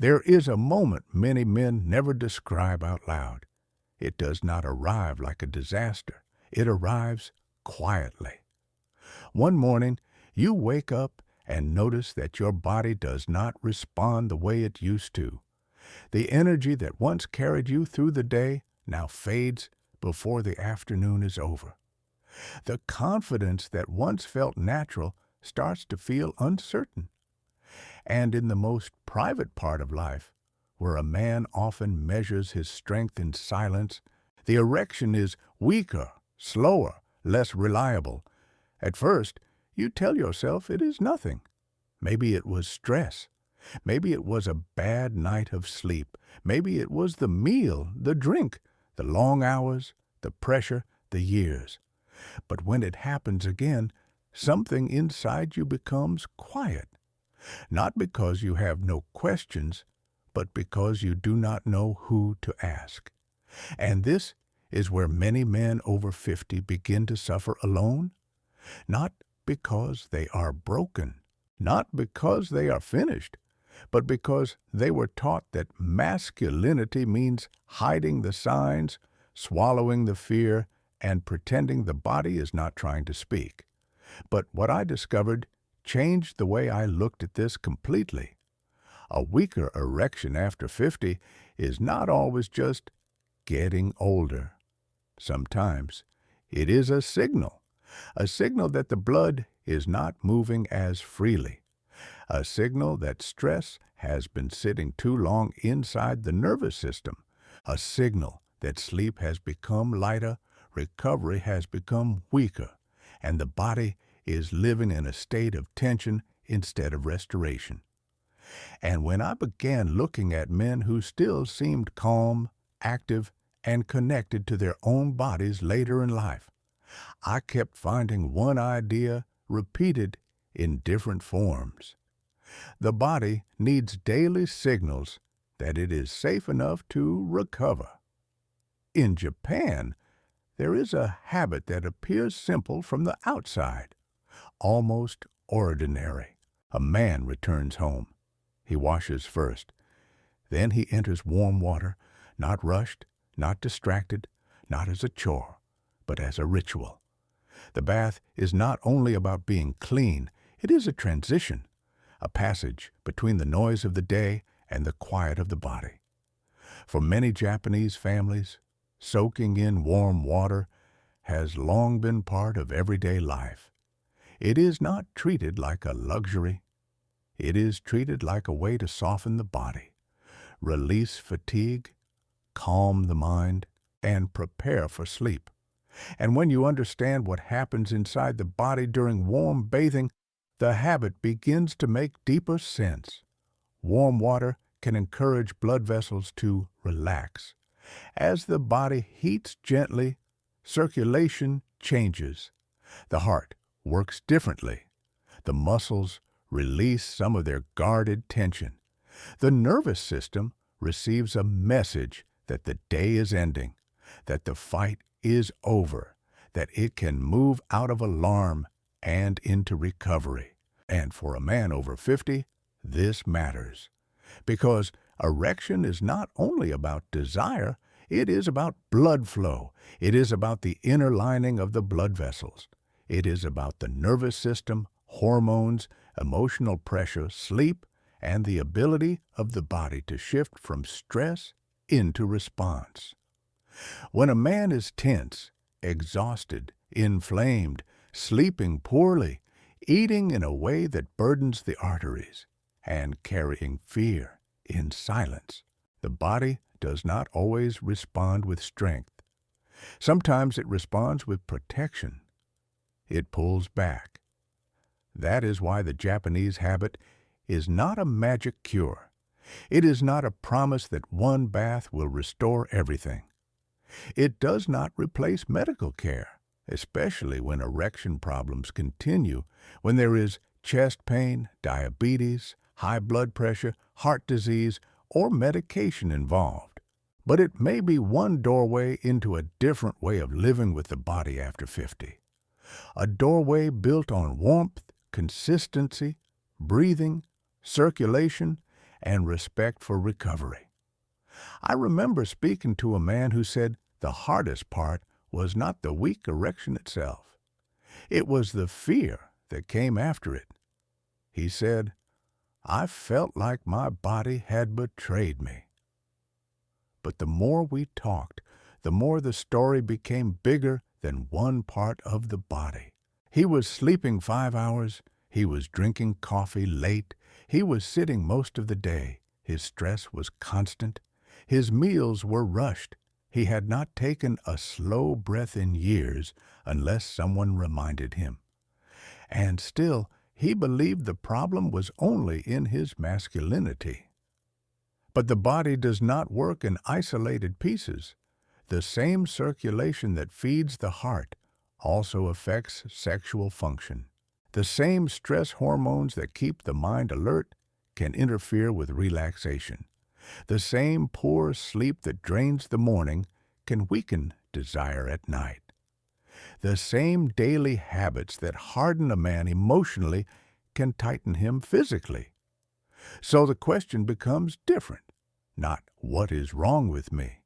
There is a moment many men never describe out loud. It does not arrive like a disaster. It arrives quietly. One morning, you wake up and notice that your body does not respond the way it used to. The energy that once carried you through the day now fades before the afternoon is over. The confidence that once felt natural starts to feel uncertain. And in the most private part of life, where a man often measures his strength in silence, the erection is weaker, slower, less reliable. At first, you tell yourself it is nothing. Maybe it was stress. Maybe it was a bad night of sleep. Maybe it was the meal, the drink, the long hours, the pressure, the years. But when it happens again, something inside you becomes quiet. Not because you have no questions, but because you do not know who to ask. And this is where many men over 50 begin to suffer alone. Not because they are broken, not because they are finished, but because they were taught that masculinity means hiding the signs, swallowing the fear, and pretending the body is not trying to speak. But what I discovered changed the way I looked at this completely. A weaker erection after 50 is not always just getting older. Sometimes it is a signal that the blood is not moving as freely, a signal that stress has been sitting too long inside the nervous system, a signal that sleep has become lighter, recovery has become weaker, and the body is living in a state of tension instead of restoration. And when I began looking at men who still seemed calm, active, and connected to their own bodies later in life, I kept finding one idea repeated in different forms. The body needs daily signals that it is safe enough to recover. In Japan, there is a habit that appears simple from the outside, almost ordinary. A man returns home. He washes first. Then he enters warm water, not rushed, not distracted, not as a chore, but as a ritual. The bath is not only about being clean, it is a transition, a passage between the noise of the day and the quiet of the body. For many Japanese families, soaking in warm water has long been part of everyday life. It is not treated like a luxury. It is treated like a way to soften the body, release fatigue, calm the mind, and prepare for sleep. And when you understand what happens inside the body during warm bathing, the habit begins to make deeper sense. Warm water can encourage blood vessels to relax. As the body heats gently, circulation changes. The heart works differently. The muscles release some of their guarded tension. The nervous system receives a message that the day is ending, that the fight is over, that it can move out of alarm and into recovery. And for a man over 50, this matters. Because erection is not only about desire, it is about blood flow. It is about the inner lining of the blood vessels. It is about the nervous system, hormones, emotional pressure, sleep, and the ability of the body to shift from stress into response. When a man is tense, exhausted, inflamed, sleeping poorly, eating in a way that burdens the arteries, and carrying fear in silence, the body does not always respond with strength. Sometimes it responds with protection. It pulls back. That is why the Japanese habit is not a magic cure. It is not a promise that one bath will restore everything. It does not replace medical care, especially when erection problems continue, when there is chest pain, diabetes, high blood pressure, heart disease, or medication involved. But it may be one doorway into a different way of living with the body after 50. A doorway built on warmth, consistency, breathing, circulation, and respect for recovery. I remember speaking to a man who said the hardest part was not the weak erection itself. It was the fear that came after it. He said, "I felt like my body had betrayed me." But the more we talked, the more the story became bigger than one part of the body. He was sleeping 5 hours. He was drinking coffee late. He was sitting most of the day. His stress was constant. His meals were rushed. He had not taken a slow breath in years unless someone reminded him. And still, he believed the problem was only in his masculinity. But the body does not work in isolated pieces. The same circulation that feeds the heart also affects sexual function. The same stress hormones that keep the mind alert can interfere with relaxation. The same poor sleep that drains the morning can weaken desire at night. The same daily habits that harden a man emotionally can tighten him physically. So the question becomes different. Not what is wrong with me,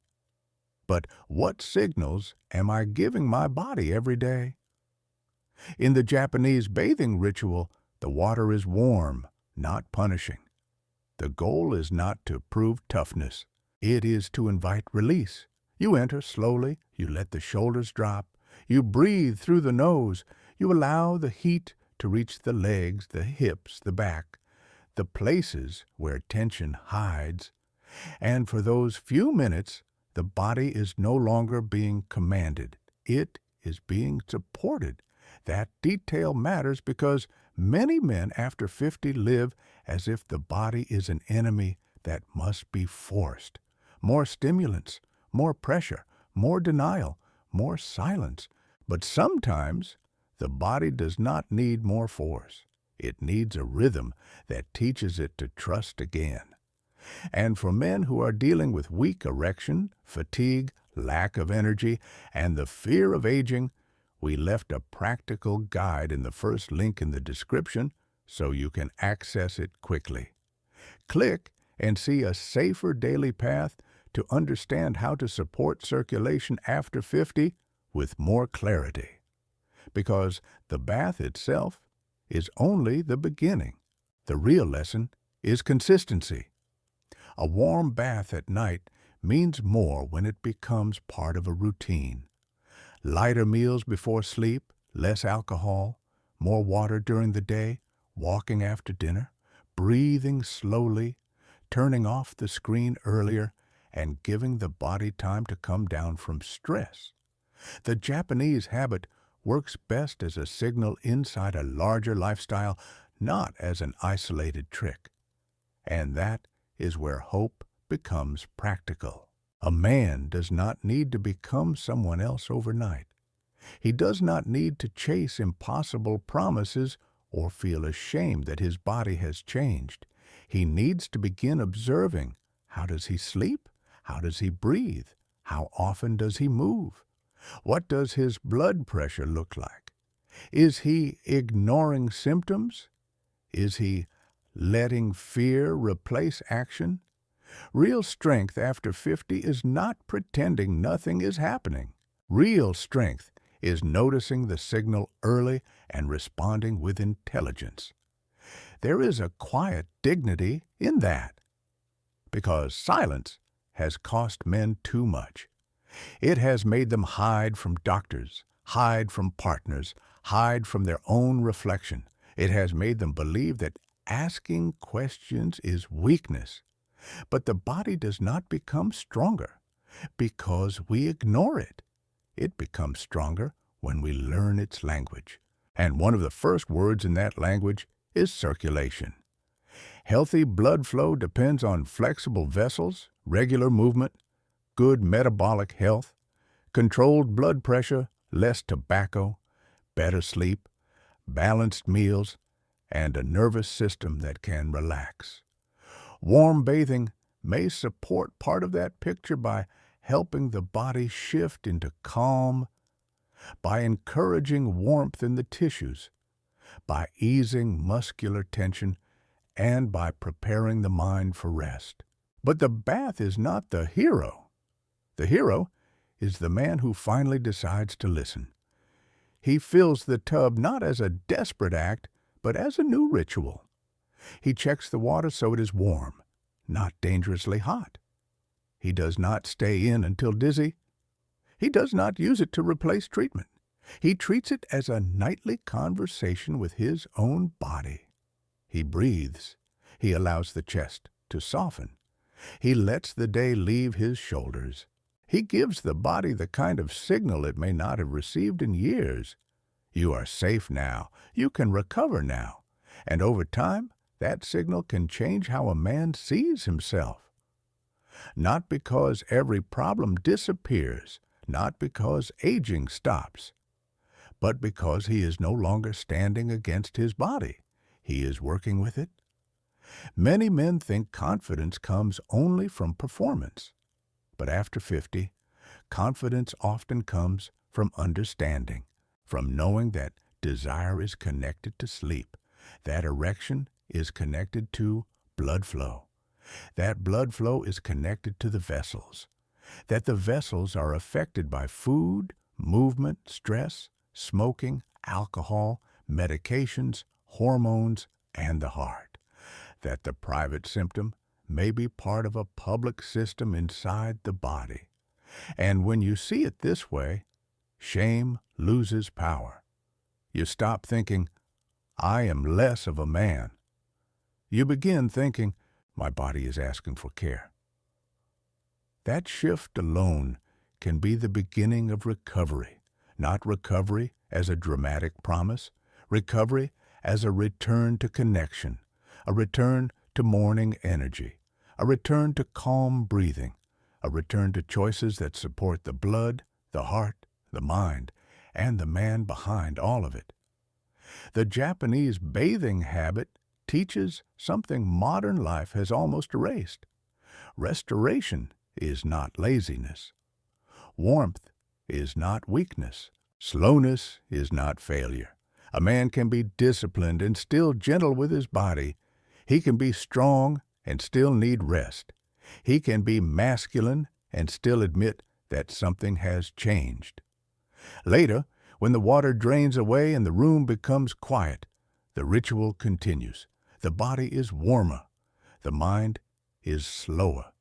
but what signals am I giving my body every day? In the Japanese bathing ritual, the water is warm, not punishing. The goal is not to prove toughness. It is to invite release. You enter slowly, you let the shoulders drop, you breathe through the nose, you allow the heat to reach the legs, the hips, the back, the places where tension hides. And for those few minutes, the body is no longer being commanded. It is being supported. That detail matters because many men after 50 live as if the body is an enemy that must be forced. More stimulants, more pressure, more denial, more silence. But sometimes the body does not need more force. It needs a rhythm that teaches it to trust again. And for men who are dealing with weak erection, fatigue, lack of energy, and the fear of aging, we left a practical guide in the first link in the description so you can access it quickly. Click and see a safer daily path to understand how to support circulation after 50 with more clarity. Because the bath itself is only the beginning. The real lesson is consistency. A warm bath at night means more when it becomes part of a routine. Lighter meals before sleep, less alcohol, more water during the day, walking after dinner, breathing slowly, turning off the screen earlier, and giving the body time to come down from stress. The Japanese habit works best as a signal inside a larger lifestyle, not as an isolated trick. And that is where hope becomes practical. A man does not need to become someone else overnight. He does not need to chase impossible promises or feel ashamed that his body has changed. He needs to begin observing. How does he sleep? How does he breathe? How often does he move? What does his blood pressure look like? Is he ignoring symptoms? Is he letting fear replace action? Real strength after 50 is not pretending nothing is happening. Real strength is noticing the signal early and responding with intelligence. There is a quiet dignity in that, because silence has cost men too much. It has made them hide from doctors, hide from partners, hide from their own reflection. It has made them believe that asking questions is weakness. But the body does not become stronger because we ignore it. It becomes stronger when we learn its language. And one of the first words in that language is circulation. Healthy blood flow depends on flexible vessels, regular movement, good metabolic health, controlled blood pressure, less tobacco, better sleep, balanced meals, and a nervous system that can relax. Warm bathing may support part of that picture by helping the body shift into calm, by encouraging warmth in the tissues, by easing muscular tension, and by preparing the mind for rest. But the bath is not the hero. The hero is the man who finally decides to listen. He fills the tub not as a desperate act, but as a new ritual. He checks the water so it is warm, not dangerously hot. He does not stay in until dizzy. He does not use it to replace treatment. He treats it as a nightly conversation with his own body. He breathes. He allows the chest to soften. He lets the day leave his shoulders. He gives the body the kind of signal it may not have received in years. You are safe now. You can recover now. And over time, that signal can change how a man sees himself. Not because every problem disappears, not because aging stops, but because he is no longer standing against his body. He is working with it. Many men think confidence comes only from performance. But after 50, confidence often comes from understanding, from knowing that desire is connected to sleep, that erection is connected to blood flow, that blood flow is connected to the vessels, that the vessels are affected by food, movement, stress, smoking, alcohol, medications, hormones, and the heart, that the private symptom may be part of a public system inside the body. And when you see it this way, shame loses power. You stop thinking, I am less of a man. You begin thinking, my body is asking for care. That shift alone can be the beginning of recovery, not recovery as a dramatic promise, recovery as a return to connection, a return to morning energy, a return to calm breathing, a return to choices that support the blood, the heart, the mind, and the man behind all of it. The Japanese bathing habit teaches something modern life has almost erased. Restoration is not laziness. Warmth is not weakness. Slowness is not failure. A man can be disciplined and still gentle with his body. He can be strong and still need rest. He can be masculine and still admit that something has changed. Later, when the water drains away and the room becomes quiet, the ritual continues. The body is warmer. The mind is slower.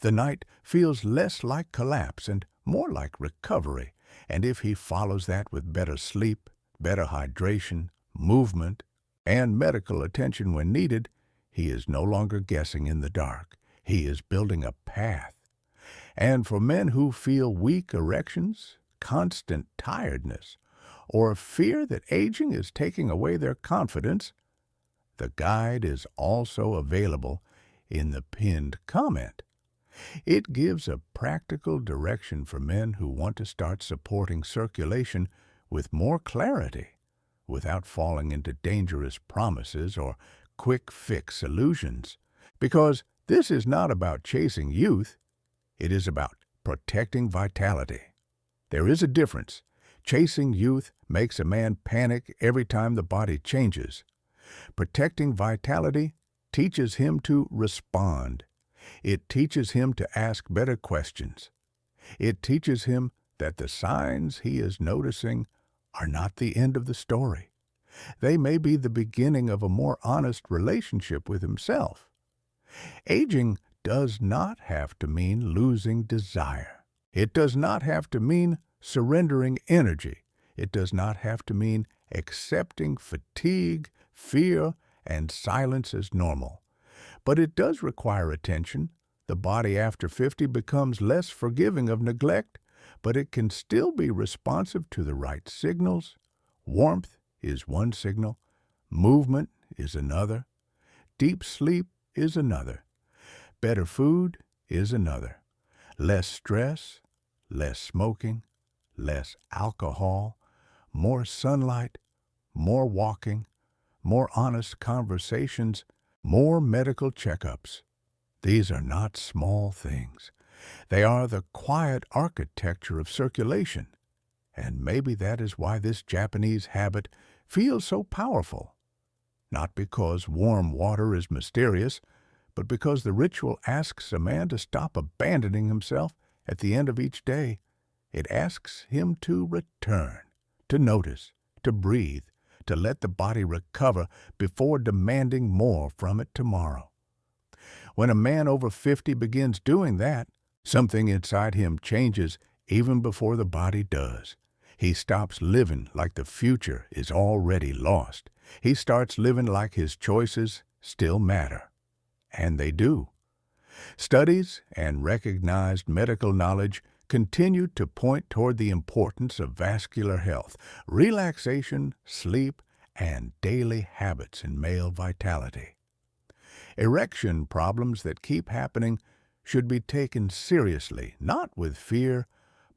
The night feels less like collapse and more like recovery. And if he follows that with better sleep, better hydration, movement, and medical attention when needed, he is no longer guessing in the dark. He is building a path. And for men who feel weak erections, constant tiredness, or fear that aging is taking away their confidence, the guide is also available in the pinned comment. It gives a practical direction for men who want to start supporting circulation with more clarity, without falling into dangerous promises or quick-fix illusions. Because this is not about chasing youth, it is about protecting vitality. There is a difference. Chasing youth makes a man panic every time the body changes. Protecting vitality teaches him to respond. It teaches him to ask better questions. It teaches him that the signs he is noticing are not the end of the story. They may be the beginning of a more honest relationship with himself. Aging does not have to mean losing desire. It does not have to mean surrendering energy. It does not have to mean accepting fatigue, fear, and silence as normal. But it does require attention. The body after 50 becomes less forgiving of neglect, but it can still be responsive to the right signals. Warmth is one signal. Movement is another. Deep sleep is another. Better food is another. Less stress, less smoking, less alcohol, more sunlight, more walking, more honest conversations, more medical checkups. These are not small things. They are the quiet architecture of circulation. And maybe that is why this Japanese habit feels so powerful. not because warm water is mysterious, but because the ritual asks a man to stop abandoning himself at the end of each day. It asks him to return, to notice, to breathe, to let the body recover before demanding more from it tomorrow. When a man over 50 begins doing that, something inside him changes even before the body does. He stops living like the future is already lost. He starts living like his choices still matter. And they do. Studies and recognized medical knowledge continue to point toward the importance of vascular health, relaxation, sleep, and daily habits in male vitality. Erection problems that keep happening should be taken seriously, not with fear,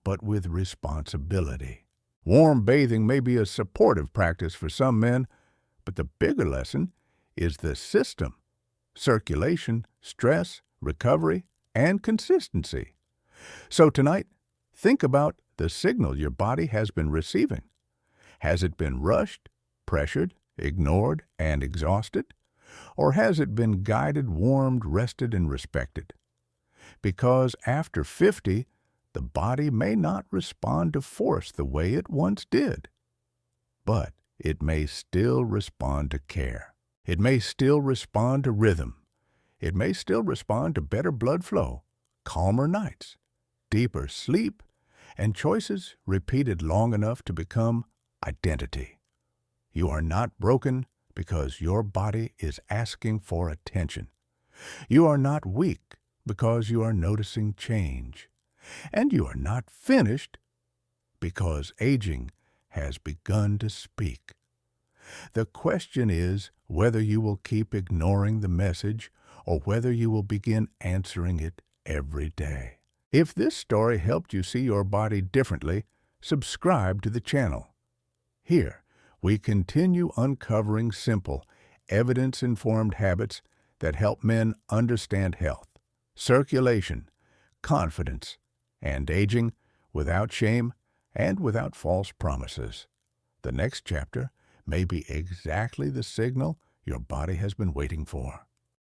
but with responsibility. Warm bathing may be a supportive practice for some men, but the bigger lesson is the system: circulation, stress, recovery, and consistency. So tonight, think about the signal your body has been receiving. Has it been rushed, pressured, ignored, and exhausted? Or has it been guided, warmed, rested, and respected? Because after 50, the body may not respond to force the way it once did. But it may still respond to care. It may still respond to rhythm. It may still respond to better blood flow, calmer nights, deeper sleep, and choices repeated long enough to become identity. You are not broken because your body is asking for attention. You are not weak because you are noticing change. And you are not finished because aging has begun to speak. The question is whether you will keep ignoring the message or whether you will begin answering it every day. If this story helped you see your body differently, subscribe to the channel. Here, we continue uncovering simple, evidence-informed habits that help men understand health, circulation, confidence, and aging without shame and without false promises. The next chapter may be exactly the signal your body has been waiting for.